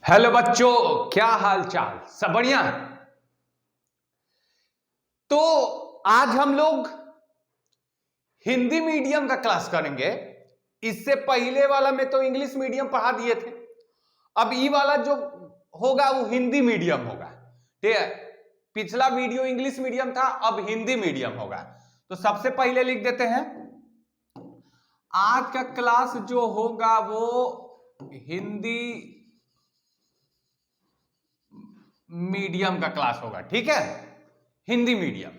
Hello बच्चों, क्या हाल चाल? सब बढ़िया? तो आज हम लोग हिंदी मीडियम का क्लास करेंगे। इससे पहले वाला में तो इंग्लिश मीडियम पढ़ा दिए थे। अब ये वाला जो होगा वो हिंदी मीडियम होगा। ठीक है, पिछला वीडियो इंग्लिश मीडियम था, अब हिंदी मीडियम होगा। तो सबसे पहले लिख देते हैं, आज का क्लास जो होगा वो हिंदी मीडियम का क्लास होगा। ठीक है, हिंदी मीडियम।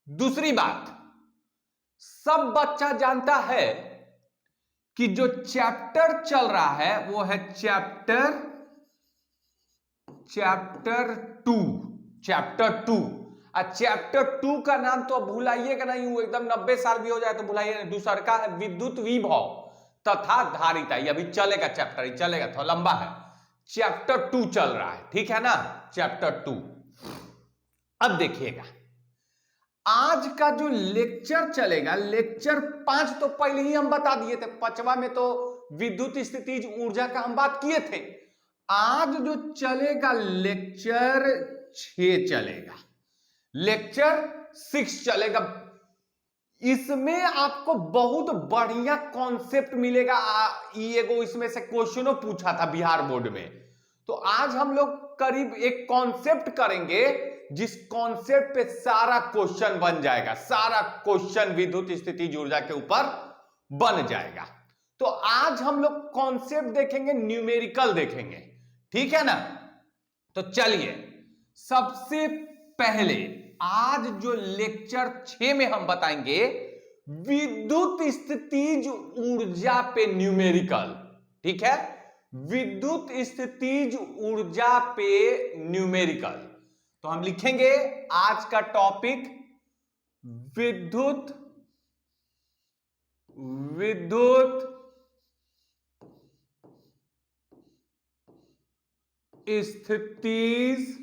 दूसरी बात, सब बच्चा जानता है कि जो चैप्टर चल रहा है वो है chapter two. Chapter two. Chapter two का नाम तो भुलाइएगा नहीं, वो एकदम 90 साल भी हो जाए तो भुलाइए नहीं। दूसरा का है विद्युत विभव तथा धारिता। ये अभी चलेगा चैप्टर, ये चलेगा, थोड़ा लंबा है। चैप्टर टू चल रहा है, ठीक है ना? Chapter two. अब देखिएगा, आज का जो लेक्चर चलेगा, लेक्चर 5 तो पहले ही हम बता दिए थे। 5वां में तो विद्युत स्थितिज ऊर्जा का हम बात किए थे। आज जो चलेगा लेक्चर 6 चलेगा, लेक्चर 6 चलेगा। इसमें आपको बहुत बढ़िया कॉन्सेप्ट मिलेगा। एगो इसमें से क्वेश्चनों पूछा था बिहार बोर्ड में। तो आज हम लोग करीब एक कॉन्सेप्ट करेंगे, जिस कॉन्सेप्ट पे सारा क्वेश्चन बन जाएगा। सारा क्वेश्चन विद्युत स्थितिज ऊर्जा के ऊपर बन जाएगा। तो आज हम लोग कॉन्सेप्ट देखेंगे, न्यूमेरिकल देखेंगे, ठीक है ना? तो चलिए, सबसे पहले आज जो लेक्चर 6 में हम बताएंगे विद्युत स्थितिज ऊर्जा पे न्यूमेरिकल। ठीक है, विद्युत स्थितिज ऊर्जा पे न्यूमेरिकल। तो हम लिखेंगे आज का टॉपिक विद्युत स्थितिज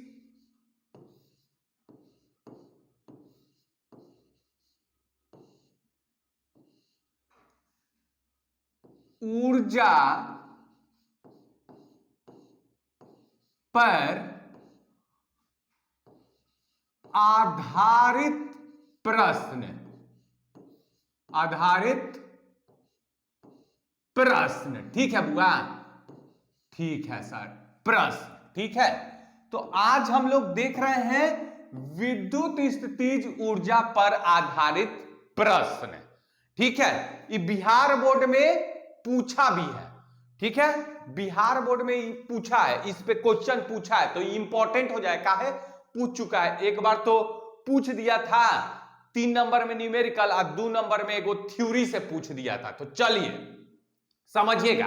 ऊर्जा पर आधारित प्रश्न। ठीक है बुआ? ठीक है सर, प्रश्न। ठीक है, तो आज हम लोग देख रहे हैं विद्युत स्थितिज ऊर्जा पर आधारित प्रश्न। ठीक है, ये बिहार बोर्ड में पूछा भी है। ठीक है, बिहार बोर्ड में पूछा है, इस पे क्वेश्चन पूछा है, तो इंपॉर्टेंट हो जाएगा। है पूछ चुका है, एक बार तो पूछ दिया था 3 नंबर में न्यूमेरिकल और 2 नंबर में एगो थ्योरी से पूछ दिया था। तो चलिए समझिएगा,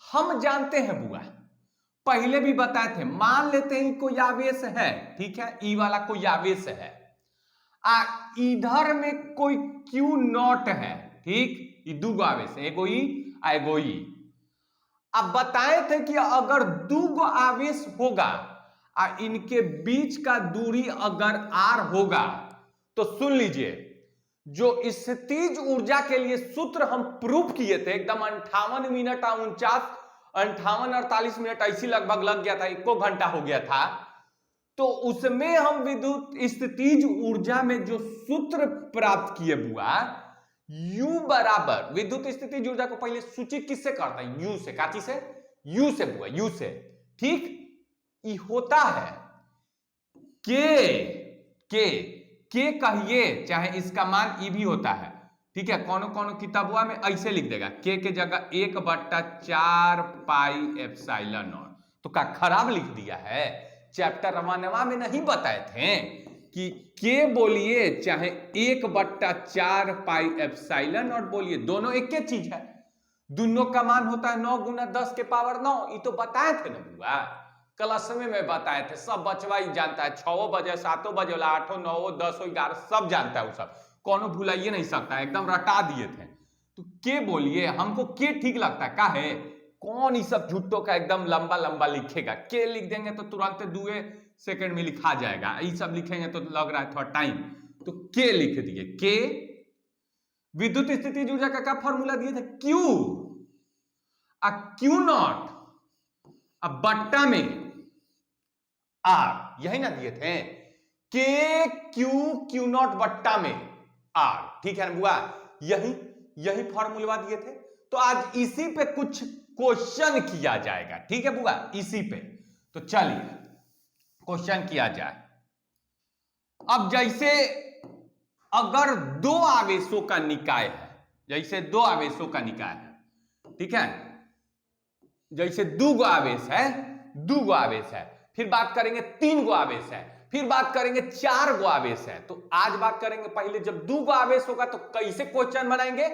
हम जानते हैं बुआ, पहले भी बताए थे, मान लेते हैं कोई आवेश है। ठीक है, ई वाला कोई आवेश है, इधर में कोई क्यू नॉट है। ठीक, ये दो आवेश है, एगो ई एगो ई। अब बताए थे कि अगर दो आवेश होगा और इनके बीच का दूरी अगर r होगा, तो सुन लीजिए, जो स्थितिज ऊर्जा के लिए सूत्र हम प्रूफ किए थे, एकदम 58 मिनट 58-48 मिनट ऐसी लगभग लग गया था, 1 घंटा हो गया था। तो उसमें हम विद्युत स्थितिज ऊर्जा में जो सूत्र प्राप्त किए बुआ, U बराबर, विद्युत स्थितिज ऊर्जा को पहले सूचित किससे करता है? U से। काची से? U से बुआ, U से। ठीक, ये होता है के कहिए, चाहे इसका मान ई भी होता है। ठीक है, कौन कौन किताबुआ में ऐसे लिख देगा, के जगह 1/4 पाई एप्सिलॉन नॉट। तो क्या खराब लिख दिया है? चैप्टर रवानवा में नहीं बताए थे कि के बोलिए चाहे 1/4 पाई एप्सिलॉन नॉट बोलिए, दोनों एक ही चीज है। दोनों का मान होता है 9 × 10 के पावर 9। ये तो बताए थे ना बुआ, क्लास में बताए थे। सब बचवा ही जानता है, 6 बजे 7 बजे 8 9 10 11 सब जानता है। वो सब कौन भुलाइए नहीं सकता, एकदम रटा दिए थे। तो के बोलिए, हमको के ठीक लगता है। का है कौन ये सब झूठों का एकदम लंबा लंबा लिखेगा? के लिख देंगे तो तुरंत 2 सेकंड में लिखा जाएगा, ये सब लिखेंगे तो लग रहा है थोड़ा टाइम। तो के लिख दिए। के विद्युत स्थितिज ऊर्जा का क्या फॉर्मूला दिए थे? क्यू, क्यू नॉट अब बट्टा में आर, यही ना दिए थे, के क्यू नॉट बट्टा में आर, ठीक है ना बुआ, यही फॉर्मूला दिए थे। तो आज इसी पे कुछ क्वेश्चन किया जाएगा, ठीक है बुआ, इसी पे। तो चलिए क्वेश्चन किया जाए। अब जैसे अगर दो आवेशों का निकाय है, जैसे दो आवेशों का निकाय है, ठीक है, जैसे दो गो आवेश है, फिर बात करेंगे तीन गो आवेश है, फिर बात करेंगे चार गो आवेश है। तो आज बात करेंगे पहले जब दो गो आवेश होगा तो कैसे क्वेश्चन बनाएंगे,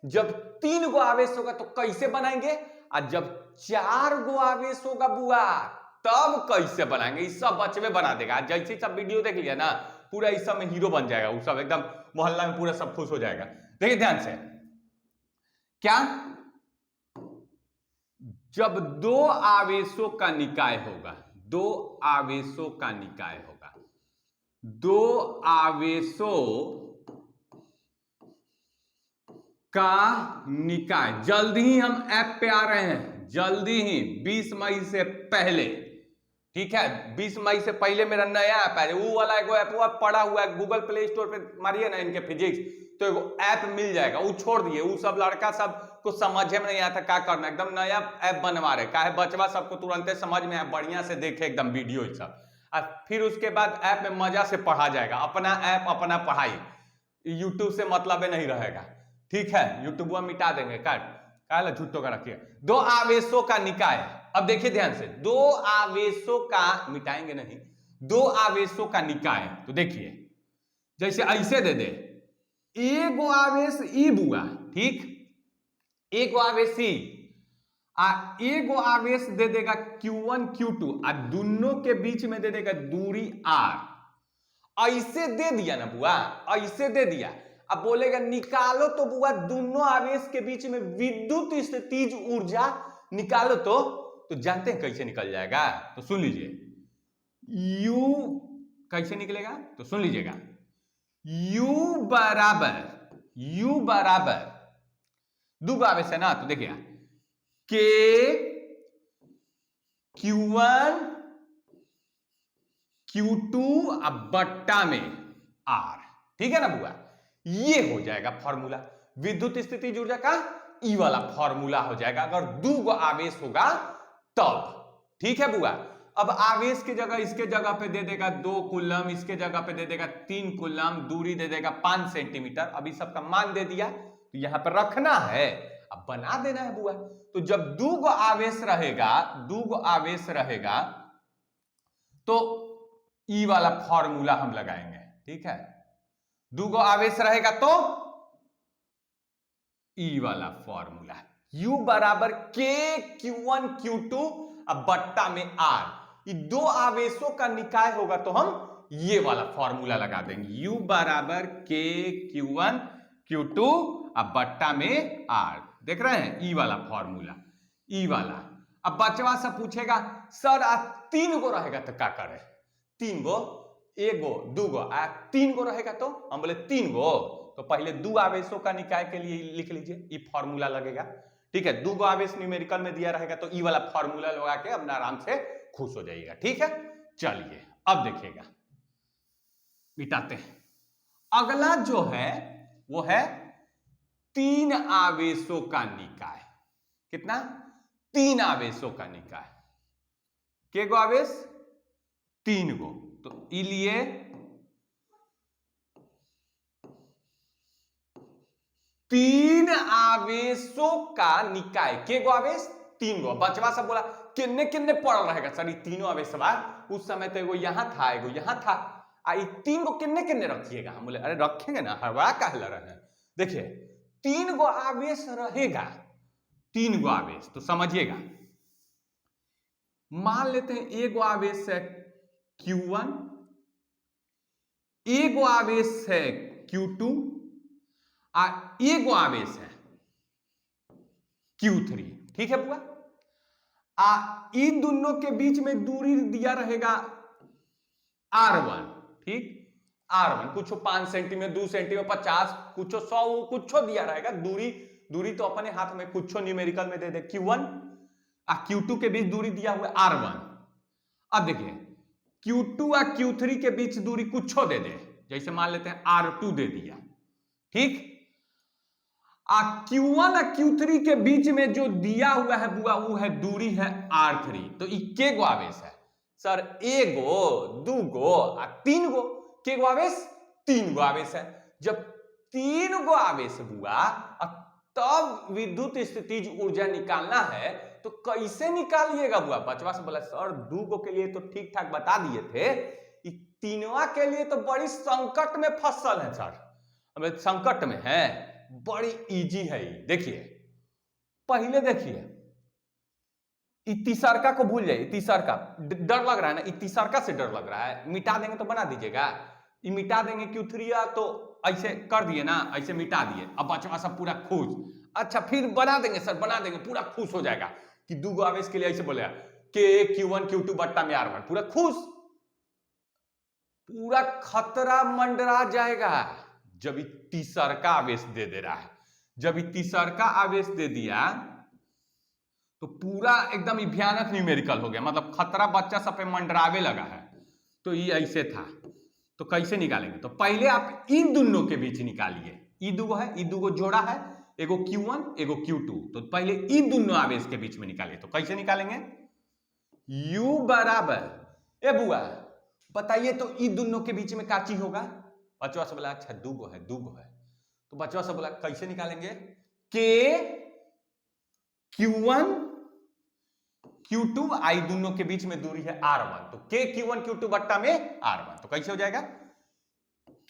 जब तीन गो आवेश होगा तो कैसे बनाएंगे, और जब चार गो आवेश होगा बुआ तब कैसे बनाएंगे। इस सब बचवे बना देगा। जैसे सब वीडियो देख लिया ना, पूरा इस सब में हीरो बन जाएगा, वो सब एकदम मोहल्ला में पूरा सब खुश हो जाएगा। देखिए ध्यान से, क्या जब दो आवेशों का निकाय होगा, दो आवेशों का निकाय होगा, दो आवेशों का निकाय, जल्दी ही हम ऐप पे आ रहे हैं, जल्दी ही 20 मई से पहले, ठीक है, 20 मई से पहले मेरा नया ऐप है, वो वाला एगो ऐप वो पड़ा हुआ है, गूगल प्ले स्टोर पे मारिए ना इनके फिजिक्स, तो एगो ऐप मिल जाएगा। वो छोड़ दिए, वो सब लड़का सब को समझ में नहीं आता क्या करना, एकदम नया ऐप बनवा रहे, काहे बचवा सबको तुरंत समझ में आए, बढ़िया से देखे एकदम वीडियो सब, और फिर उसके बाद ऐप में मजा से पढ़ा जाएगा। अपना ऐप अपना पढ़ाई, यूट्यूब से मतलब नहीं रहेगा, ठीक है, यूट्यूब मिटा देंगे, काहे झूठो का रखिए। दो आवेशों का निकाय, अब देखिए ध्यान से, दो आवेशों का, मिटाएंगे नहीं, दो आवेशों का निकाय। तो देखिए जैसे ऐसे दे दे, एगो आवेश ई बुआ, ठीक, एगो आवेश ई, एगो आवेश दे देगा Q1 Q2, और दोनों के बीच में दे देगा दूरी R। ऐसे दे दिया ना बुआ, ऐसे दे दिया। अब बोलेगा निकालो तो बुआ दोनों आवेश के बीच में विद्युत स्थितिज ऊर्जा निकालो, तो जानते हैं कैसे निकल जाएगा, तो सुन लीजिए, U कैसे निकलेगा, तो सुन लीजिएगा, U बराबर दो आवेश है ना, तो देखिए K Q1 Q2 अब बट्टा में R, ठीक है ना बुआ, ये हो जाएगा फॉर्मूला विद्युत स्थितिज ऊर्जा का, ई वाला फॉर्मूला हो जाएगा अगर दो गो आवेश होगा तब, ठीक है बुआ। अब आवेश की जगह इसके जगह पे दे देगा 2 कूलम, इसके जगह पे दे देगा 3 कूलम, दूरी दे देगा 5 सेंटीमीटर। अभी सबका मान दे दिया, तो यहां पर रखना है, अब बना देना है बुआ। तो जब दो गो आवेश रहेगा तो ई वाला फॉर्मूला हम लगाएंगे, ठीक है, दो गो आवेश रहेगा तो ई वाला फॉर्मूला, U बराबर K Q1 Q2 अब बट्टा में R, ये दो आवेशों का निकाय होगा तो हम ये वाला फॉर्मूला लगा देंगे, U बराबर K Q1 Q2 अब बट्टा में R। देख रहे हैं ई वाला फॉर्मूला, ई वाला। अब बचवा से पूछेगा सर आज 3 गो रहेगा तो क्या करे, 3 गो, एगो दूगो, तीन गो रहेगा तो हम बोले 3 गो, तो पहले दो आवेशों का निकाय के लिए लिख लीजिए, ये फॉर्मूला लगेगा, ठीक है, दो गो आवेश न्यूमेरिकल में दिया रहेगा तो ई वाला फॉर्मूला लगा के अपना आराम से खुश हो जाइएगा, ठीक है। चलिए अब देखिएगा, मिटाते हैं। अगला जो है वो है 3 आवेशों का निकाय। कितना? 3 आवेशों का निकाय। के गो आवेश? 3 गो, तो इलिए 3 आवेशों का निकाय। के गो आवेश? 3 गो। बचवा सब बोला किन्ने किन्ने पड़ रहेगा सर, ये तीनों आवेश सवाल उस समय तो एगो यहां था एगो यहां था, ये 3 गो किन्ने किन्ने रखिएगा। हम बोले अरे रखेंगे ना, हवा कहला रहे। देखिए 3 गो आवेश रहेगा, 3 गो आवेश, तो समझिएगा, मान लेते हैं एगो आवेश है Q1, एगो आवेश है Q2 और एगो आवेश है Q3, ठीक है बुआ। इन दोनों के बीच में दूरी दिया रहेगा R1, ठीक, R1 कुछ 5 सेंटीमीटर, 2 सेंटीमीटर, 50, कुछ 100, कुछ दिया रहेगा दूरी। दूरी तो अपने हाथ में कुछ न्यूमेरिकल में दे दे Q1 और Q2 के बीच दूरी दिया हुआ है R1। अब देखिए Q2 और Q3 के बीच दूरी कुछ दे दे, जैसे मान लेते हैं R2 दे दिया, ठीक। Q1 और Q3 के बीच में जो दिया हुआ है बुआ वो है दूरी है R3। तो के गो आवेश है सर? एगो, दूगो और तीन गो। के गो आवेश? तीन गो आवेश है। जब तीन गो आवेश बुआ तब विद्युत स्थितिज ऊर्जा निकालना है, तो कैसे निकालिएगा बुआ? बचवा से बोला सर दू गो के लिए तो ठीक ठाक बता दिए थे, तीनवा के लिए तो बड़ी संकट में फसल है सर। अब संकट में है, बड़ी इजी है। देखिए पहले देखिए तीसरका को भूल जाइए, तीसरका डर लग रहा है ना, तीसरका से डर लग रहा है, मिटा देंगे तो बना दीजिएगा। ये मिटा देंगे Q3 तो ऐसे कर दिए ना, ऐसे मिटा दिए। अब बचवा सब पूरा खुश। अच्छा फिर बना देंगे सर, बना देंगे, पूरा खुश हो जाएगा कि दो गो आवेश के लिए ऐसे बोले के Q1 Q2 बट्टा में R1, पूरा खुश। पूरा खतरा मंडरा जाएगा जब तीसरका आवेश दे रहा है। जब तीसरका आवेश दे दिया तो पूरा एकदम भयानक न्यूमेरिकल हो गया, मतलब खतरा बच्चा सब पे मंडरावे लगा है। तो ये ऐसे था, तो कैसे निकालेंगे? तो पहले आप इन दोनों के बीच निकालिए। ई दुगो है, ई दुगो जोड़ा है, एगो Q1 एगो Q2। तो पहले इन दोनों आवेश के बीच में निकालिए। तो कैसे निकालेंगे? U बराबर, ए बुआ बताइए तो ई दोनों के बीच में क्या चीज होगा? बचवा से बोला अच्छा दूगो है, दूगो है। तो बचवा से बोला कैसे निकालेंगे? के Q1 Q2 आई दोनों के बीच में दूरी है R1, तो के Q1 Q2 बट्टा में R1। तो कैसे हो जाएगा?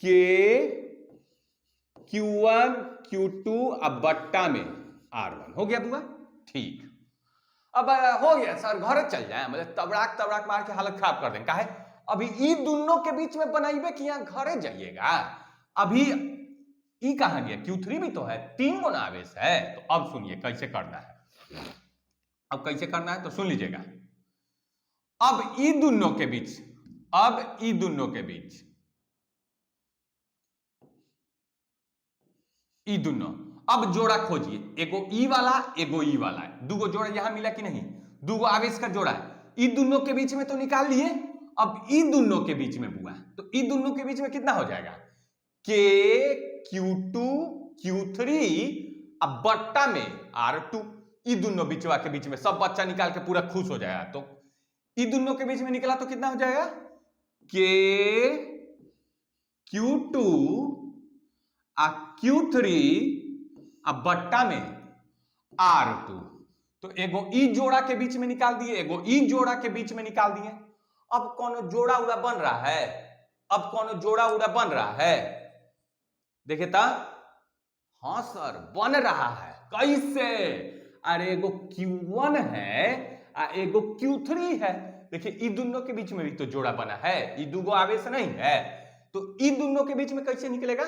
के Q1 Q2 अब बट्टा में R1 हो गया बुआ, ठीक। अब हो गया सर, घर चल जाए, मतलब तबड़ाक तबड़ाक मार के हालत खराब कर देंगे। काहे? अभी ई दोनों के बीच में बनाइबे कि यहाँ घरे जाइएगा? अभी ई कहां गया? Q3 भी तो है, तीन गो आवेश है। तो अब सुनिए कैसे करना है। अब कैसे करना है तो सुन लीजिएगा। अब ई दोनों के बीच, अब ई दोनों के बीच, ई दोनों अब जोड़ा खोजिए। एगो ई वाला एगो ई वाला है, दूगो जोड़ा यहां मिला कि नहीं? दूगो आवेश का जोड़ा है, ई दोनों के बीच में तो निकाल लिए। अब ई दोनों के बीच में बुआ, तो ई दोनों के बीच में कितना हो जाएगा? के Q2 Q3 अब बट्टा में R2। ई दोनों बिचवा के बीच में सब बच्चा निकाल के पूरा खुश हो जाएगा। तो ई दोनों के बीच में निकला तो कितना हो जाएगा? के Q2 Q3 अब बट्टा में R2। तो एगो ई जोड़ा के बीच में निकाल दिए, एगो ई जोड़ा के बीच में निकाल दिए। अब कौन जोड़ा उड़ा बन रहा है? अब कौन जोड़ा उड़ा बन रहा है? देखिए ता, हाँ सर बन रहा है। कैसे? अरे एगो Q1 है और एगो Q3 है। देखिए ई दोनों के बीच में भी तो जोड़ा बना है, ई दूगो आवेश नहीं है। तो ई दोनों के बीच में कैसे निकलेगा?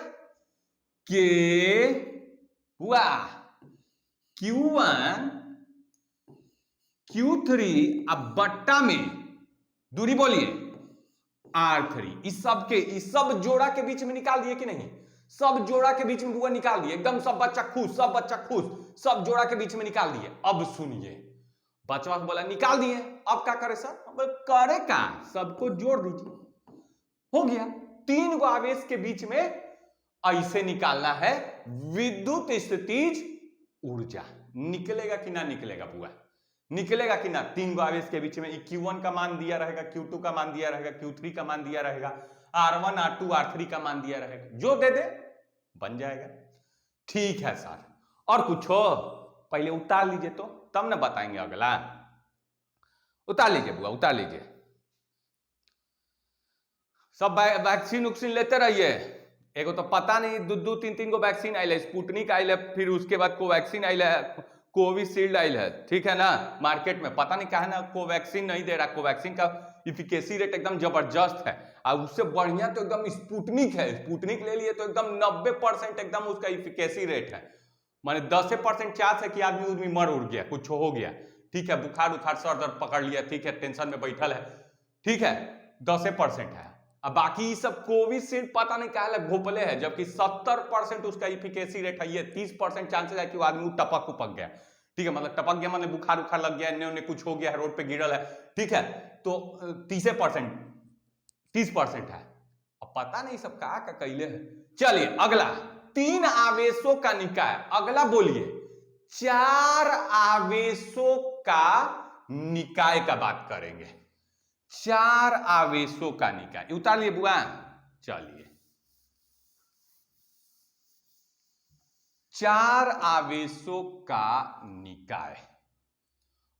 के हुआ Q1 Q3 अब बट्टा में दूरी बोलिए R3। इस सब जोड़ा के बीच में निकाल दिए कि नहीं? सब जोड़ा के बीच में बुआ निकाल दिए, एकदम सब बच्चा खुश, सब बच्चा खुश, सब जोड़ा के बीच में निकाल दिए। अब सुनिए, बचवा बोला निकाल दिए, अब क्या करे सर? करे का सबको जोड़ दीजिए, हो गया। तीन गो आवेश के बीच में ऐसे निकालना है विद्युत स्थितिज ऊर्जा। निकलेगा कि ना निकलेगा बुआ? निकलेगा कि ना? तीन गो आवेश के बीच में Q1 का मान दिया रहेगा, Q2 का मान दिया रहेगा, Q3 का मान दिया रहेगा, R1 R2 R3 का मान दिया रहेगा, जो दे दे बन जाएगा। ठीक है सर, और कुछ हो? पहले उतार लीजिए तो तब ना बताएंगे अगला। उतार लीजिए बुआ, उतार लीजिए। सब वैक्सीन उक्सीन लेते रहिए। एगो तो पता नहीं दो तीन तीन गो वैक्सीन आयल है, स्पुतनिक आयल है, फिर उसके बाद कोवैक्सीन आयल है, कोविशील्ड आयल है, ठीक है ना? मार्केट में पता नहीं कहा ना कोवैक्सीन नहीं दे रहा। कोवैक्सीन का इफिकेसी रेट एकदम जबरदस्त है, और उससे बढ़िया तो एकदम स्पुतनिक है। स्पुतनिक ले लिए तो एकदम 90% एकदम उसका इफिकेसी रेट है। माने 10% चांस है कि आदमी उदमी मर उड़ गया, कुछ हो गया, ठीक है, बुखार उखार सर दर्द पकड़ लिया, ठीक है, टेंशन में बैठल है, ठीक है, 10% है। अब बाकी सब कोविशील्ड पता नहीं क्या घोपले है, जबकि 70% उसका इफिकेसी रेट है। ये 30% चांसेस है कि वो आदमी टपक उपक गया, ठीक है, मतलब टपक गया, मतलब बुखार उखार लग गया, इन्हें उन्हें कुछ हो गया है, रोड पे गिरल है, ठीक है, तो 30% है। अब पता नहीं सब का कैले है। चलिए अगला, 3 आवेशों का निकाय। अगला बोलिए 4 आवेशों का निकाय का बात करेंगे। 4 आवेशों का निकाय उतार लिए बुआ। चलिए 4 आवेशों का निकाय।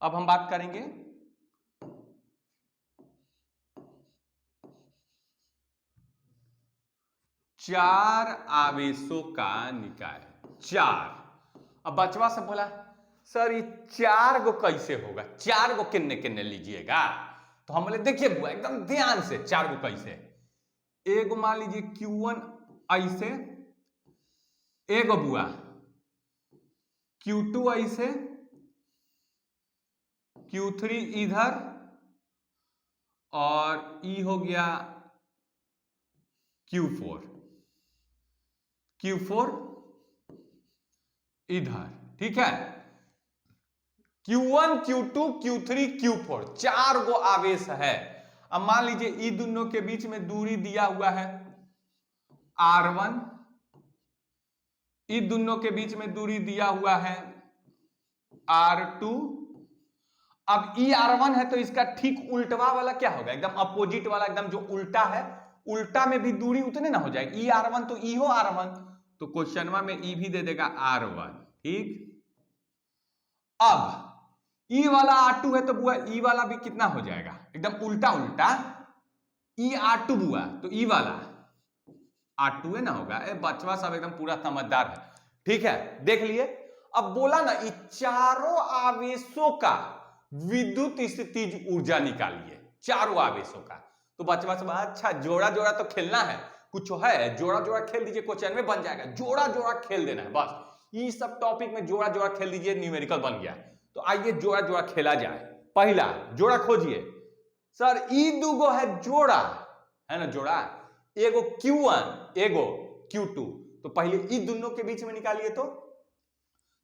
अब हम बात करेंगे चार आवेशों का निकाय। 4। अब बचवा से बोला सर ये 4 गो कैसे होगा, 4 गो किन्ने किन्ने लीजिएगा। तो हम बोले देखिए बुआ एकदम ध्यान से 4 गो कैसे। एगो मान लीजिए Q1 ऐसे, एगो बुआ Q2 ऐसे, Q3 इधर, और ई हो गया Q4 इधर, ठीक है। Q1 Q2 Q3 Q4 4 गो आवेश है। अब मान लीजिए ई दोनों के बीच में दूरी दिया हुआ है R1, ई दोनों के बीच में दूरी दिया हुआ है R2। अब ई R1 है तो इसका ठीक उल्टवा वाला क्या होगा, एकदम अपोजिट वाला, एकदम जो उल्टा है, उल्टा में भी दूरी उतने ना हो जाएगी। ई R1 तो ई हो R1, तो क्वेश्चन में ई भी दे देगा R1, ठीक। अब ई वाला R2 है तो बुआ ई वाला भी कितना हो जाएगा, एकदम उल्टा उल्टा। ई R2 बुआ तो ई वाला R2 है ना होगा। बचवा सब एकदम पूरा समझदार है, ठीक है, देख लिए। अब बोला ना ये चारों आवेशों का विद्युत स्थितिज ऊर्जा निकालिए, चारों आवेशों का। तो बचवा सब अच्छा जोड़ा जोड़ा तो खेलना है, कुछ है जोड़ा जोड़ा खेल दीजिए, क्वेश्चन में बन जाएगा। जोड़ा जोड़ा खेल देना है बस, ये सब टॉपिक में जोड़ा जोड़ा खेल दीजिए, न्यूमेरिकल बन गया। तो आइए जोड़ा जोड़ा खेला जाए। पहला जोड़ा खोजिए। सर ई दूगो है जोड़ा, है ना जोड़ा, एगो Q1 एगो Q2, तो पहले ई दोनों के बीच में निकालिए। तो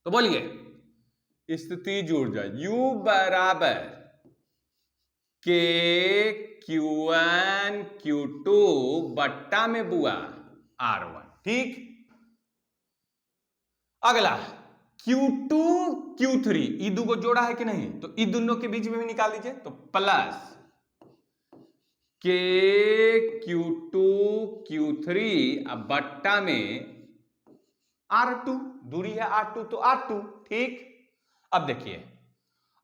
बोलिए स्थितिज ऊर्जा U बराबर K Q1 Q2 बट्टा में बुआ R1, ठीक। अगला Q2 Q3 ई दोगो जोड़ा है कि नहीं, तो ई दोनों के बीच में भी निकाल लीजिए। तो प्लस K Q2 Q3 अब बट्टा में R2, दूरी है R2 तो R2, ठीक। अब देखिए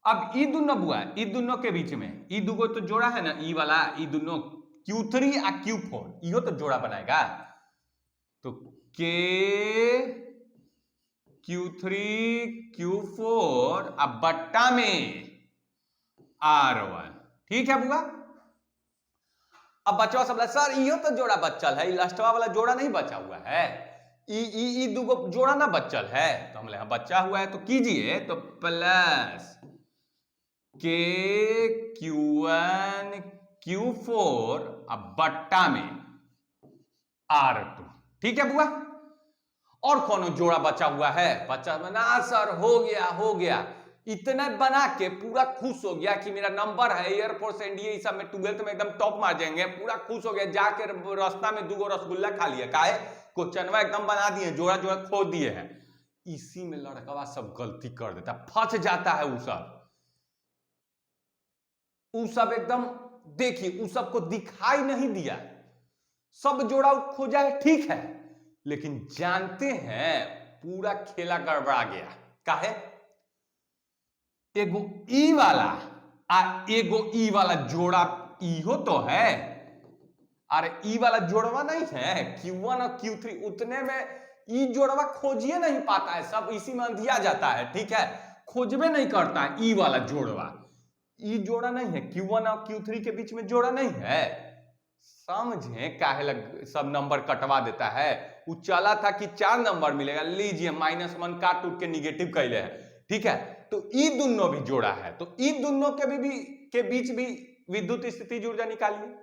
अब ई दोनों बुआ, ई दोनों के बीच में ई दोगो तो जोड़ा है ना, ई वाला ई दोनों Q3 और Q4 इहो तो जोड़ा बनाएगा। तो K Q3 Q4 अब बट्टा में R1, ठीक है बुआ। अब बचवा सब सर इहो तो जोड़ा बचल है, लास्टवा वाला जोड़ा नहीं बचा हुआ है, ई दूगो जोड़ा ना बचल है। तो हम बचा हुआ है तो कीजिए। तो प्लस K Q1 Q4 अब बट्टा में R2, ठीक है बुआ। और कौन जोड़ा बचा हुआ है, बच्चा ना सर हो गया इतना बना के पूरा खुश हो गया कि मेरा नंबर है एयरफोर्स एनडीए सब में 12th में एकदम टॉप मार जाएंगे, पूरा खुश हो गया। जाके रास्ता में 2 रसगुल्ला खा लिया, काहे क्वेश्चनवा एकदम बना दिए, जोड़ा जोड़ा खोद दिए हैं। इसी में लड़कवा सब गलती कर देता, फंस जाता है। उ सब एकदम देखिए उ सबको दिखाई नहीं दिया, सब जोड़ा खोजा है, ठीक है, लेकिन जानते हैं पूरा खेला गड़बड़ा गया। काहे एगो ई वाला आ एगो ई वाला जोड़ा इहो तो है, अरे ई वाला जोड़वा नहीं है Q1 और Q3, उतने में ई जोड़वा खोजिए नहीं पाता है, सब इसी में दिया जाता है, ठीक है, खोजबे नहीं करता है ई वाला जोड़वा। ई जोड़ा नहीं है, Q1 और Q3 के बीच में जोड़ा नहीं है, समझे काहे लग सब नंबर कटवा देता है। वो चला था कि 4 नंबर मिलेगा, लीजिए -1 काट उठ के निगेटिव कैले है, ठीक है। तो ई दोनों भी जोड़ा है, तो ई दोनों के बीच भी विद्युत स्थितिज ऊर्जा निकालिए।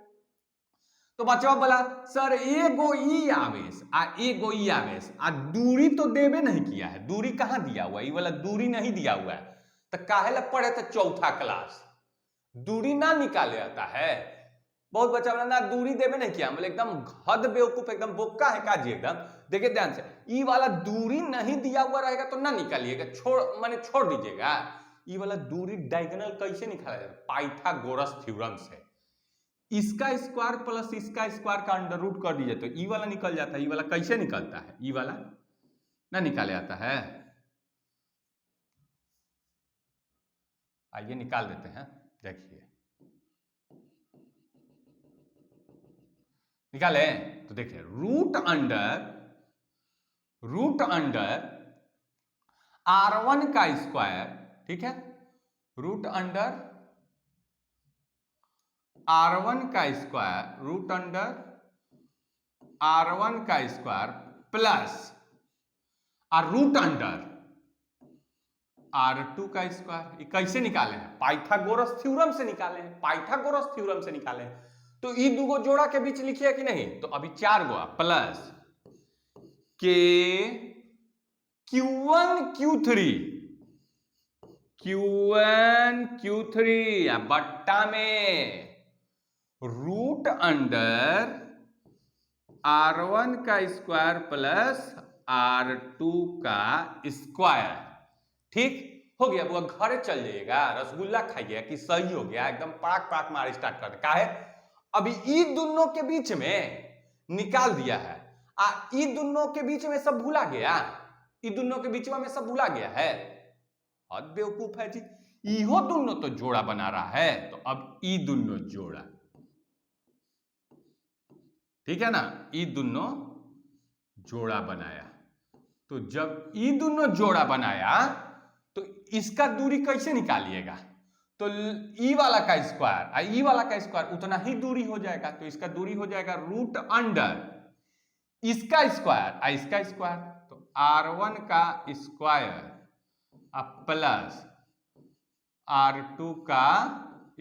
तो बच्चा बोला सर एगो ई आवेश आ दूरी तो देवे नहीं किया है, दूरी कहां दिया हुआ है, ये वाला दूरी नहीं दिया हुआ है, तो काहे ला पढ़े थे चौथा क्लास, दूरी ना निकाले आता है। बहुत बच्चा बोला ना दूरी देवे नहीं किया, बोले एकदम हद बेवकूफ, एकदम बोका है काजी एकदम। देखिए ध्यान से, ई वाला दूरी नहीं दिया हुआ रहेगा तो ना निकालिएगा, छोड़ दीजिएगा। ई वाला दूरी डायगोनल कैसे निकाला जाता है, पाइथागोरस थ्योरम से। इसका स्क्वायर प्लस इसका स्क्वायर का अंडर रूट कर दीजिए तो ई वाला निकल जाता है। ई वाला कैसे निकलता है, ई वाला ना निकाले आता है। आइए निकाल देते हैं, देखिए निकाले तो देखिए रूट अंडर R1 का स्क्वायर, ठीक है, रूट अंडर R1 का स्क्वायर, रूट अंडर R1 का स्क्वायर प्लस और रूट अंडर R2 का स्क्वायर। ये कैसे निकाले हैं, पाइथागोरस थ्योरम से निकाले हैं, पाइथागोरस थ्योरम से निकाले हैं। तो ये दो जोड़ा के बीच लिखिए कि नहीं, तो अभी 4 गो प्लस के Q1 Q3 बट्टा में रूट अंडर R1 का स्क्वायर प्लस R2 का स्क्वायर। ठीक हो गया, वो घरे चल जाइएगा, रसगुल्ला खाइए कि सही हो गया, एकदम पड़ाक मार स्टार्ट कर दे। है अभी ई दोनों के बीच में निकाल दिया है, ई दोनों के बीच में सब भूला गया, ई दोनों के बीच में सब भूला गया है। बहुत बेवकूफ है जी, इहो दोनों तो जोड़ा बना रहा है, तो अब ई दोनों जोड़ा, ठीक है ना, ई दोनों जोड़ा बनाया। तो जब ई दोनों जोड़ा बनाया तो इसका दूरी कैसे निकालिएगा, तो ई वाला का स्क्वायर और ई वाला का स्क्वायर उतना ही दूरी हो जाएगा, तो इसका दूरी हो जाएगा रूट अंडर इसका स्क्वायर और इसका स्क्वायर, तो R1 का स्क्वायर प्लस R2 का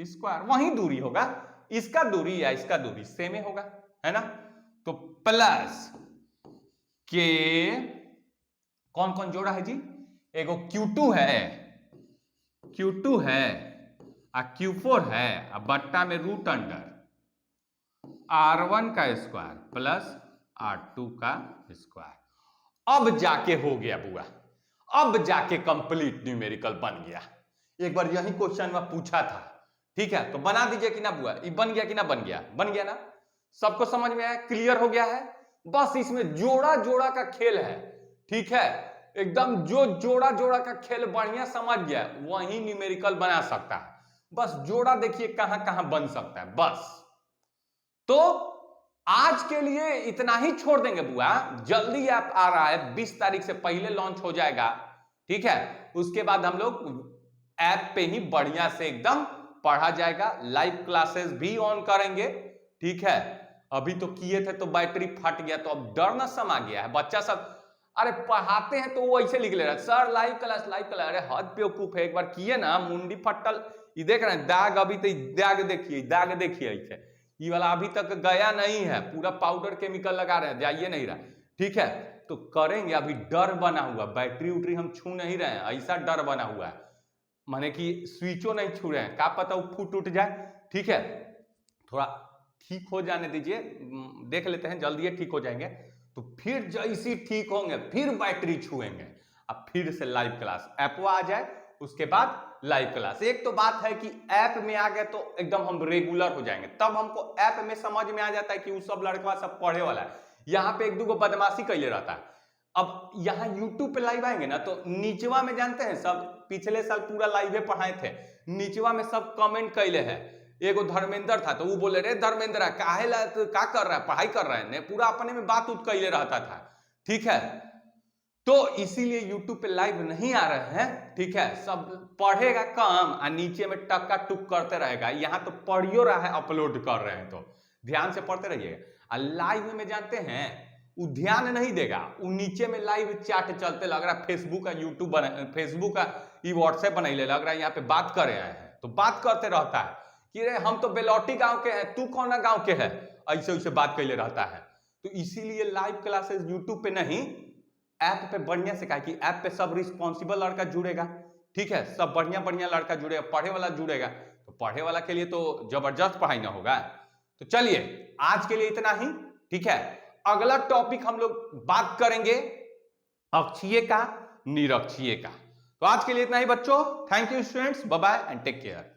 स्क्वायर, वही दूरी होगा, इसका दूरी या इसका दूरी सेम होगा, है ना। तो प्लस के कौन कौन जोड़ा है जी, एगो Q2 है और Q4 है और बट्टा में रूट अंडर R1 का स्क्वायर प्लस R2 का स्क्वायर। अब जाके हो गया बुआ, अब जाके कंप्लीट न्यूमेरिकल बन गया। एक बार यही क्वेश्चन में पूछा था, ठीक है, तो बना दीजिए कि ना बुआ, ये बन गया कि ना, बन गया ना, सबको समझ में आया, क्लियर हो गया है। बस इसमें जोड़ा जोड़ा का खेल है, ठीक है, एकदम जो जोड़ा जोड़ा का खेल बढ़िया समझ गया वही न्यूमेरिकल बना सकता है। बस जोड़ा देखिए कहां कहां बन सकता है बस। तो आज के लिए इतना ही छोड़ देंगे बुआ, जल्दी ऐप आ रहा है, 20 तारीख से पहले लॉन्च हो जाएगा, ठीक है। उसके बाद हम लोग ऐप पे ही बढ़िया से एकदम पढ़ा जाएगा, लाइव क्लासेस भी ऑन करेंगे, ठीक है। अभी तो किए थे तो बैटरी फट गया, तो अब डर न समा गया है, बच्चा सब अरे पढ़ाते हैं तो वो ऐसे लिख ले रहा है सर लाइव क्लास। अरे हद बेवकूफ है, एक बार किए ना मुंडी फटल, ये देख रहे हैं दाग, अभी तो दाग देखिए ऐसे, ये वाला अभी तक गया नहीं है, पूरा पाउडर केमिकल लगा रहे हैं, जाइए नहीं रहा, ठीक है। तो करेंगे, अभी डर बना हुआ, बैटरी उटरी हम छू नहीं रहे हैं, ऐसा डर बना हुआ है, माने कि स्विचो नहीं छू रहे हैं, क्या पता वो फूट उठ जाए, ठीक है। थोड़ा ठीक हो जाने दीजिए, देख लेते हैं, जल्दी ठीक हो जाएंगे, तो फिर जैसे ठीक होंगे फिर बैटरी छुएंगे, अब फिर से लाइव क्लास ऐप आ जाए, उसके बाद लाइव क्लास। एक तो बात है कि ऐप में आ गए तो एकदम हम रेगुलर हो जाएंगे, तब हमको ऐप में समझ में आ जाता है कि वो सब लड़का सब पढ़े वाला है। यहाँ पे एक दो बदमाशी कैले रहता है। अब यहाँ यूट्यूब पे लाइव आएंगे ना, तो नीचवा में जानते हैं सब, पिछले साल पूरा लाइव पढ़ाए थे, नीचवा में सब कमेंट कैले है। एगो धर्मेंद्र था तो वो बोले रे धर्मेंद्र काहे ला का कर रहा है, पढ़ाई कर रहा है ने, पूरा अपने में बात उत कैले रहता था, ठीक है। तो इसीलिए यूट्यूब पे लाइव नहीं आ रहे हैं, ठीक है। सब पढ़ेगा कम और नीचे में टक्का टुक करते रहेगा, यहाँ तो पढ़ियो रहा है, अपलोड कर रहे हैं, तो ध्यान से पढ़ते रहिएगा। लाइव में जानते हैं वो ध्यान नहीं देगा, वो नीचे में लाइव चैट चलते लग रहा है, फेसबुक का यूट्यूब बना, फेसबुक का ये व्हाट्सएप बनाइए लग रहा है, यहाँ पे बात कर रहे हैं, तो बात करते रहता है कि रे हम तो बेलौटी गांव के हैं, तू कौन गांव के है, ऐसे वैसे बात कैले रहता है। तो इसीलिए लाइव क्लासेस यूट्यूब पे नहीं, ऐप पे बढ़िया से, कि ऐप पे सब रिस्पॉन्सिबल लड़का जुड़ेगा, ठीक है, सब बढ़िया बढ़िया लड़का जुड़ेगा, पढ़े वाला जुड़ेगा, तो पढ़े वाला के लिए तो जबरदस्त पढ़ाई ना होगा। तो चलिए आज के लिए इतना ही, ठीक है। अगला टॉपिक हम लोग बात करेंगे अक्षीय का, निरक्षीय का। तो आज के लिए इतना ही बच्चों। Thank you students, bye bye and take care.